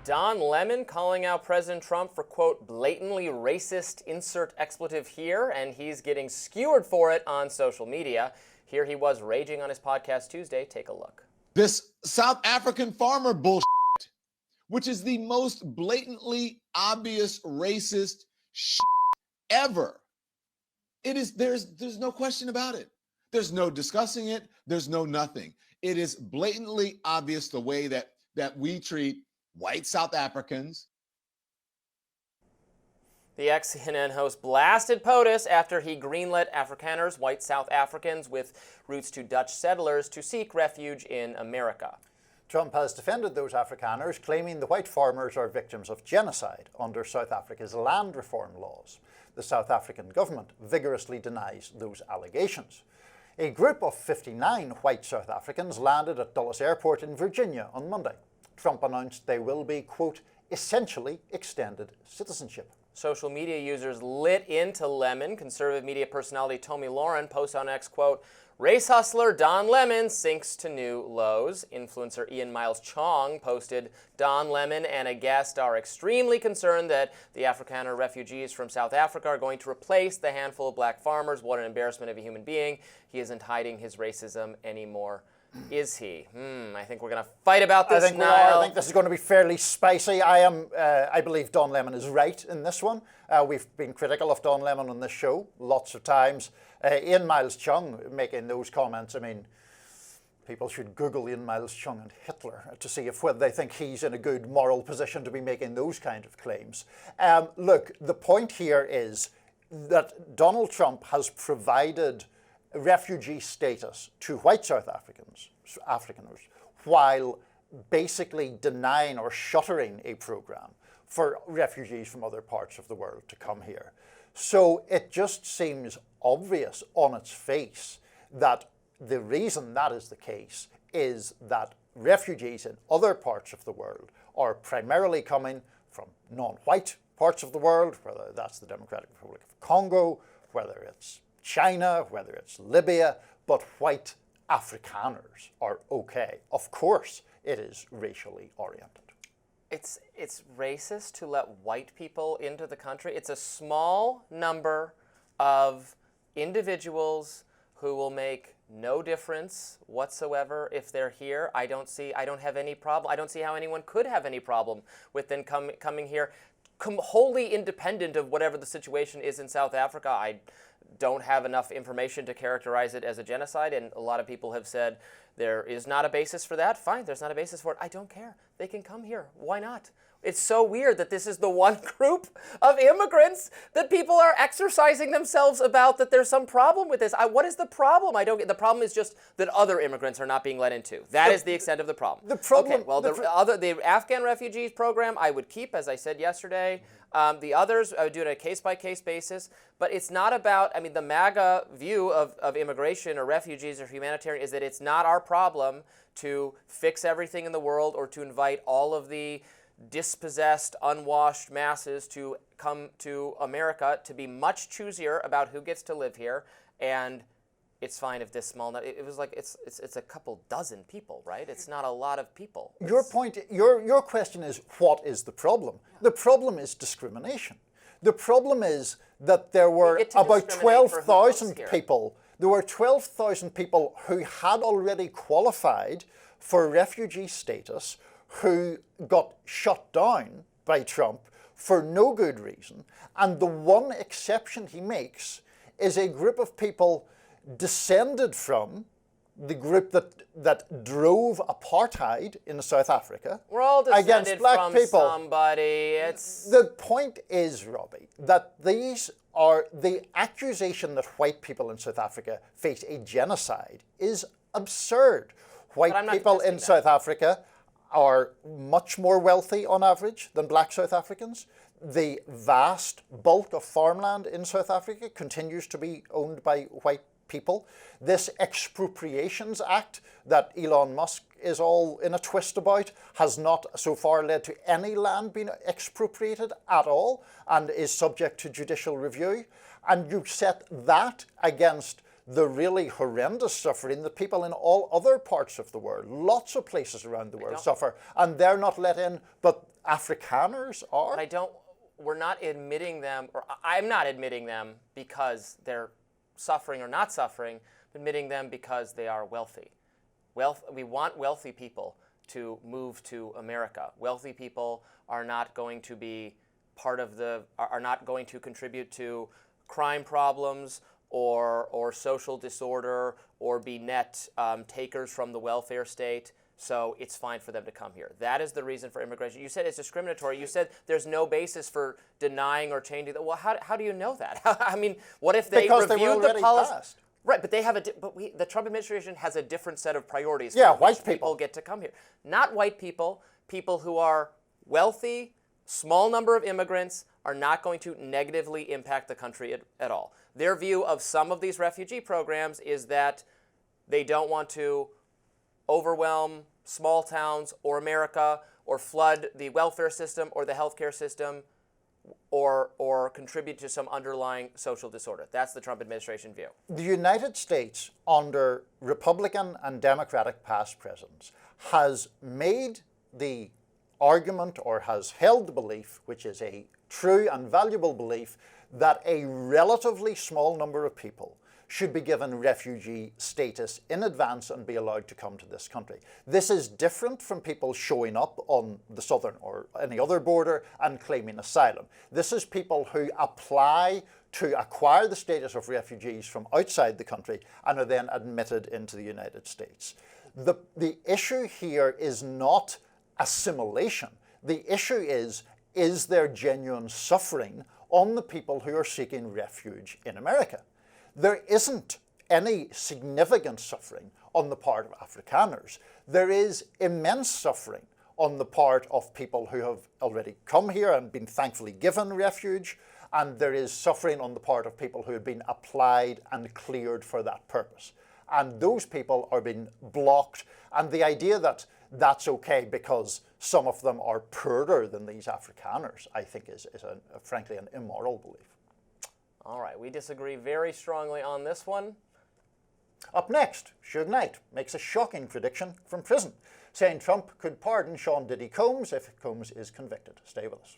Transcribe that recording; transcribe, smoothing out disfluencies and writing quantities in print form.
Don Lemon calling out President Trump for, quote, blatantly racist, insert expletive here, and he's getting skewered for it on social media. Here he was raging on his podcast Tuesday. Take a look. This South African farmer bullshit, which is the most blatantly obvious racist shit ever. It is, there's no question about it. There's no discussing it. There's no nothing. It is blatantly obvious the way that we treat white South Africans. The ex-CNN host blasted POTUS after he greenlit Afrikaners, white South Africans with roots to Dutch settlers, to seek refuge in America. Trump has defended those Afrikaners, claiming the white farmers are victims of genocide under South Africa's land reform laws. The South African government vigorously denies those allegations. A group of 59 white South Africans landed at Dulles Airport in Virginia on Monday. Trump announced they will be, quote, essentially extended citizenship. Social media users lit into Lemon. Conservative media personality Tomi Lahren posts on X, quote, race hustler Don Lemon sinks to new lows. Influencer Ian Miles Chong posted, Don Lemon and a guest are extremely concerned that the Afrikaner refugees from South Africa are going to replace the handful of black farmers. What an embarrassment of a human being. He isn't hiding his racism anymore. Is he? I think we're going to fight about this, Niall. I think this is going to be fairly spicy. I believe Don Lemon is right in this one. We've been critical of Don Lemon on this show lots of times. Ian Miles Chung making those comments, I mean, people should Google Ian Miles Chung and Hitler to see whether they think he's in a good moral position to be making those kind of claims. Look, the point here is that Donald Trump has provided refugee status to white South Africans, while basically denying or shuttering a program for refugees from other parts of the world to come here. So it just seems obvious on its face that the reason that is the case is that refugees in other parts of the world are primarily coming from non-white parts of the world, whether that's the Democratic Republic of Congo, whether it's China, whether it's Libya, but white Afrikaners are okay. Of course, it is racially oriented. It's racist to let white people into the country. It's a small number of individuals who will make no difference whatsoever if they're here. I don't have any problem. I don't see how anyone could have any problem with them coming here, wholly independent of whatever the situation is in South Africa. I don't have enough information to characterize it as a genocide, and a lot of people have said there is not a basis for that. Fine, there's not a basis for it. I don't care. They can come here. Why not? It's so weird that this is the one group of immigrants that people are exercising themselves about, that there's some problem with this. What is the problem? I don't get. The problem is just that other immigrants are not being let into. That is the extent of the problem. The problem. Okay, well, the Afghan refugees program I would keep, as I said yesterday. The others, I would do it on a case-by-case basis. But it's not about, I mean, the MAGA view of immigration or refugees or humanitarian is that it's not our problem to fix everything in the world or to invite all of the dispossessed, unwashed masses to come to America, to be much choosier about who gets to live here. And it's fine if this small, it was like, it's a couple dozen people, right? It's not a lot of people. Your point, your question is, what is the problem? The problem is discrimination. The problem is that there were about 12,000 people. There were 12,000 people who had already qualified for refugee status, who got shut down by Trump for no good reason. And the one exception he makes is a group of people descended from the group that drove apartheid in South Africa. We're all descended against black from people. Somebody. The point is, Robby, that these are the accusation that white people in South Africa face a genocide is absurd. White people in South Africa are much more wealthy on average than black South Africans. The vast bulk of farmland in South Africa continues to be owned by white people. This Expropriations Act that Elon Musk is all in a twist about has not so far led to any land being expropriated at all and is subject to judicial review. And you set that against the really horrendous suffering that people in all other parts of the world, lots of places around the world suffer, and they're not let in, but Afrikaners are? We're not admitting them, or I'm not admitting them because they're suffering or not suffering, I'm admitting them because they are wealthy. We want wealthy people to move to America. Wealthy people are not going to be are not going to contribute to crime problems or social disorder or be net takers from the welfare state. So it's fine for them to come here. That is the reason for immigration. You said it's discriminatory. You said there's no basis for denying or changing that. Well, how do you know that? I mean, what if they reviewed the policy? Passed. Right, but they have the Trump administration has a different set of priorities. Yeah, for white which people get to come here. Not white people. People who are wealthy, small number of immigrants are not going to negatively impact the country at all. Their view of some of these refugee programs is that they don't want to overwhelm small towns or America or flood the welfare system or the healthcare system or contribute to some underlying social disorder. That's the Trump administration view. The United States, under Republican and Democratic past presidents, has made the argument or has held the belief, which is a true and valuable belief, that a relatively small number of people should be given refugee status in advance and be allowed to come to this country. This is different from people showing up on the southern or any other border and claiming asylum. This is people who apply to acquire the status of refugees from outside the country and are then admitted into the United States. The issue here is not assimilation. The issue is there genuine suffering on the people who are seeking refuge in America? There isn't any significant suffering on the part of Afrikaners. There is immense suffering on the part of people who have already come here and been thankfully given refuge, and there is suffering on the part of people who have been applied and cleared for that purpose. And those people are being blocked, and the idea that that's okay because some of them are poorer than these Afrikaners, I think is frankly an immoral belief. All right, we disagree very strongly on this one. Up next, Suge Knight makes a shocking prediction from prison, saying Trump could pardon Sean Diddy Combs if Combs is convicted. Stay with us.